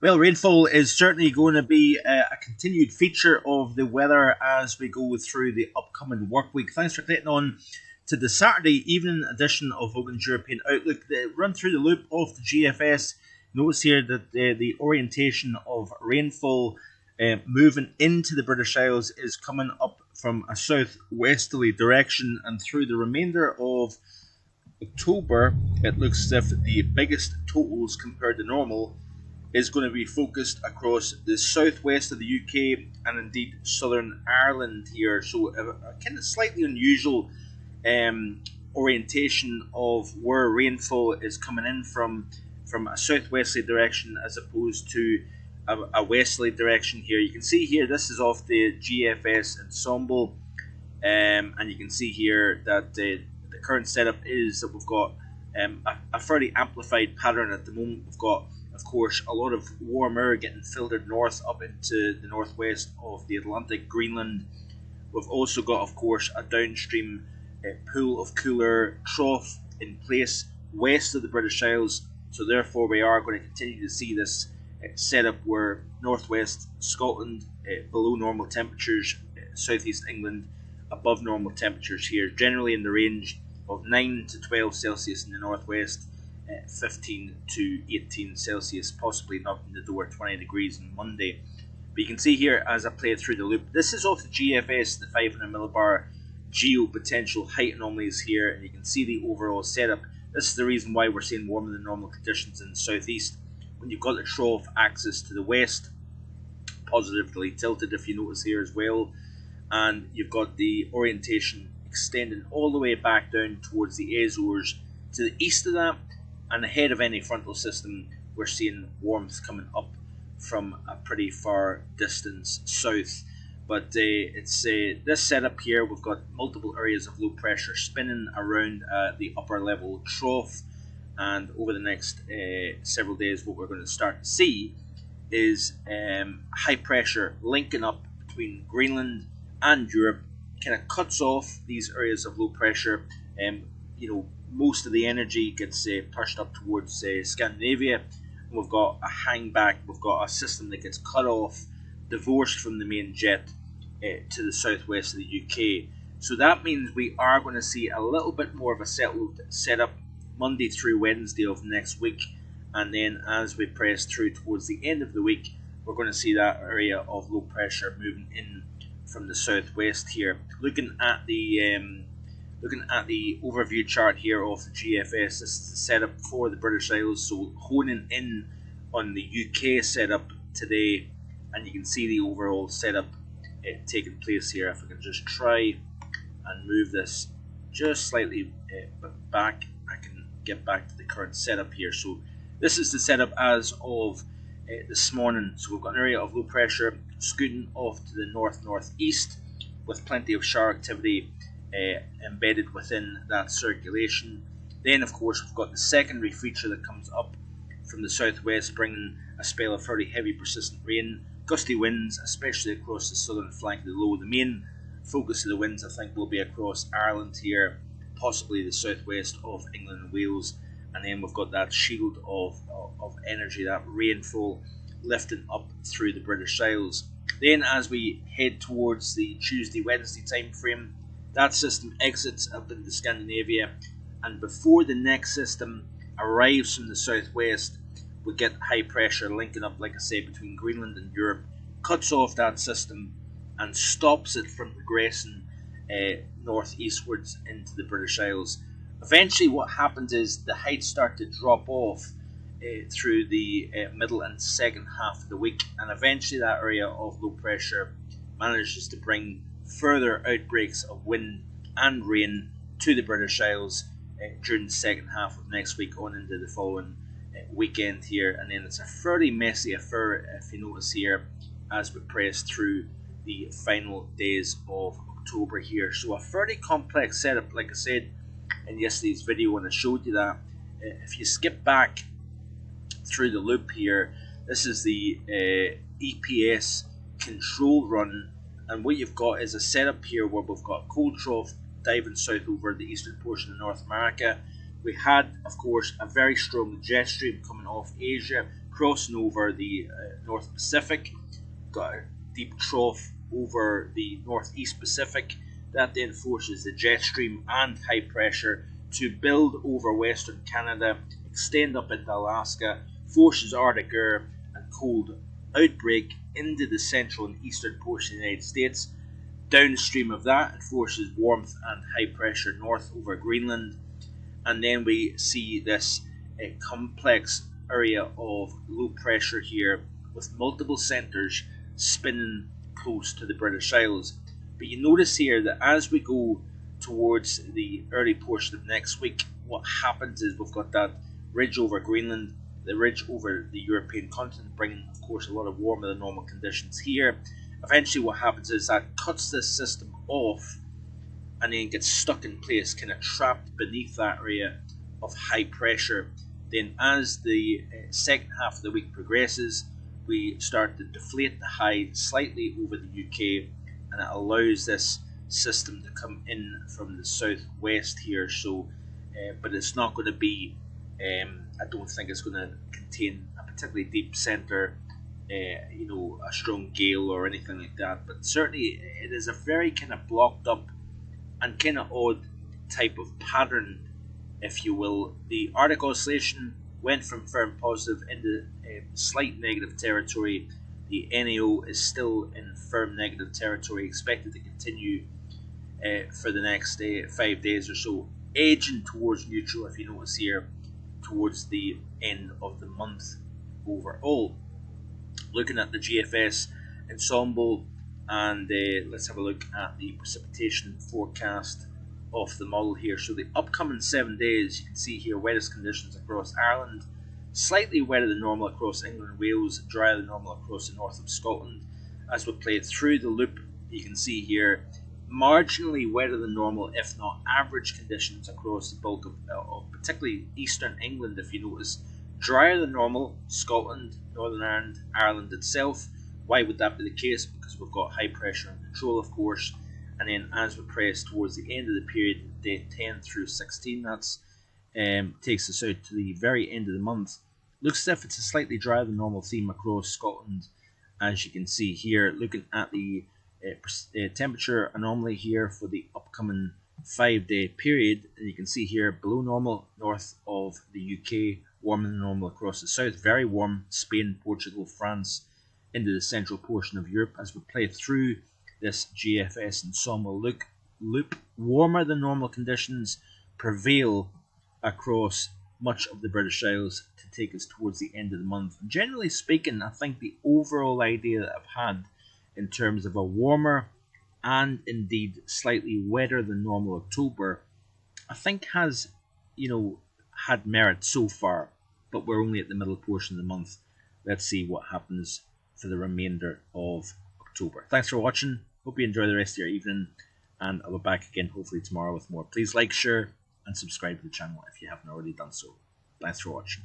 Well, rainfall is certainly going to be a continued feature of the weather as we go through the upcoming work week. Thanks for clicking on to the Saturday evening edition of Logan's European Outlook. The run through the loop of the GFS. Notice here that the orientation of rainfall moving into the British Isles is coming up from a southwesterly direction, and through the remainder of October, it looks as if the biggest totals compared to normal is going to be focused across the southwest of the UK and indeed Southern Ireland here. So a kind of slightly unusual orientation of where rainfall is coming in from a southwesterly direction as opposed to a westerly direction here. You can see here this is off the GFS ensemble, and you can see here that the current setup is that we've got a fairly amplified pattern at the moment. We've got, of course, a lot of warm air getting filtered north up into the northwest of the Atlantic, Greenland. We've also got, of course, a downstream pool of cooler trough in place west of the British Isles. So therefore we are going to continue to see this setup where northwest Scotland below normal temperatures, southeast England above normal temperatures here, generally in the range of 9 to 12 Celsius in the northwest, 15 to 18 Celsius, possibly knocking the door 20 degrees on Monday. But you can see here as I play through the loop, this is off the GFS, the 500 millibar geopotential height anomalies here, and you can see the overall setup. This is the reason why we're seeing warmer than normal conditions in the southeast. When you've got the trough axis to the west, positively tilted if you notice here as well, and you've got the orientation extending all the way back down towards the Azores to the east of that, and ahead of any frontal system we're seeing warmth coming up from a pretty far distance south. But it's this setup here, we've got multiple areas of low pressure spinning around the upper level trough, and over the next several days what we're going to start to see is high pressure linking up between Greenland and Europe, kind of cuts off these areas of low pressure. Most of the energy gets pushed up towards Scandinavia, and we've got a hang back, we've got a system that gets cut off, divorced from the main jet to the southwest of the UK. So that means we are going to see a little bit more of a settled setup Monday through Wednesday of next week, and then as we press through towards the end of the week, we're going to see that area of low pressure moving in from the southwest here. Looking at the overview chart here of the GFS, this is the setup for the British Isles. So honing in on the UK setup today, and you can see the overall setup taking place here. If I can just try and move this just slightly back, I can get back to the current setup here. So this is the setup as of this morning. So we've got an area of low pressure scooting off to the north-northeast with plenty of shower activity embedded within that circulation. Then of course we've got the secondary feature that comes up from the southwest, bringing a spell of fairly heavy persistent rain, gusty winds, especially across the southern flank of the low. The main focus of the winds I think will be across Ireland here, possibly the southwest of England and Wales, and then we've got that shield of energy, that rainfall lifting up through the British Isles. Then as we head towards the Tuesday-Wednesday time frame, that system exits up into Scandinavia, and before the next system arrives from the southwest, we get high pressure linking up, like I say, between Greenland and Europe, cuts off that system and stops it from progressing northeastwards into the British Isles. Eventually what happens is the heights start to drop off through the middle and second half of the week, and eventually that area of low pressure manages to bring further outbreaks of wind and rain to the British Isles during the second half of next week on into the following weekend here. And then it's a fairly messy affair, if you notice here, as we press through the final days of October here. So a fairly complex setup, like I said in yesterday's video when I showed you that. If you skip back through the loop here, this is the EPS control run, and what you've got is a setup here where we've got cold trough diving south over the eastern portion of North America. We had, of course, a very strong jet stream coming off Asia, crossing over the North Pacific, got a deep trough over the Northeast Pacific. That then forces the jet stream and high pressure to build over Western Canada, extend up into Alaska, forces Arctic air and cold outbreak into the central and eastern portion of the United States. Downstream of that, it forces warmth and high pressure north over Greenland, and then we see this complex area of low pressure here with multiple centres spinning close to the British Isles. But you notice here that as we go towards the early portion of next week, what happens is we've got that ridge over Greenland, the ridge over the European continent, bringing, of course, a lot of warmer than normal conditions here. Eventually, what happens is that cuts this system off and then gets stuck in place, kind of trapped beneath that area of high pressure. Then, as the second half of the week progresses, we start to deflate the high slightly over the UK, and it allows this system to come in from the southwest here. So, but it's not going to be. I don't think it's going to contain a particularly deep centre, a strong gale or anything like that. But certainly, it is a very kind of blocked up and kind of odd type of pattern, if you will. The Arctic oscillation went from firm positive into slight negative territory. The NAO is still in firm negative territory, expected to continue for the next 5 days or so, edging towards neutral, if you notice here, towards the end of the month overall. Looking at the GFS ensemble, and let's have a look at the precipitation forecast of the model here. So the upcoming 7 days, you can see here wettest conditions across Ireland, slightly wetter than normal across England and Wales, drier than normal across the north of Scotland. As we play through the loop, you can see here marginally wetter than normal, if not average conditions across the bulk of particularly eastern England, if you notice. Drier than normal, Scotland, Northern Ireland, Ireland itself. Why would that be the case? Because we've got high pressure and control, of course. And then as we press towards the end of the period, day 10 through 16, that's takes us out to the very end of the month. Looks as if it's a slightly drier than normal theme across Scotland, as you can see here. Looking at the temperature anomaly here for the upcoming 5-day period, and you can see here below normal north of the UK, warmer than normal across the south, very warm Spain, Portugal, France, into the central portion of Europe. As we play through this GFS ensemble loop, warmer than normal conditions prevail across much of the British Isles to take us towards the end of the month. And generally speaking, I think the overall idea that I've had in terms of a warmer and indeed slightly wetter than normal October, I think has, had merit so far, but we're only at the middle portion of the month. Let's see what happens for the remainder of October. Thanks for watching. Hope you enjoy the rest of your evening, and I'll be back again hopefully tomorrow with more. Please like, share, and subscribe to the channel if you haven't already done so. Thanks for watching.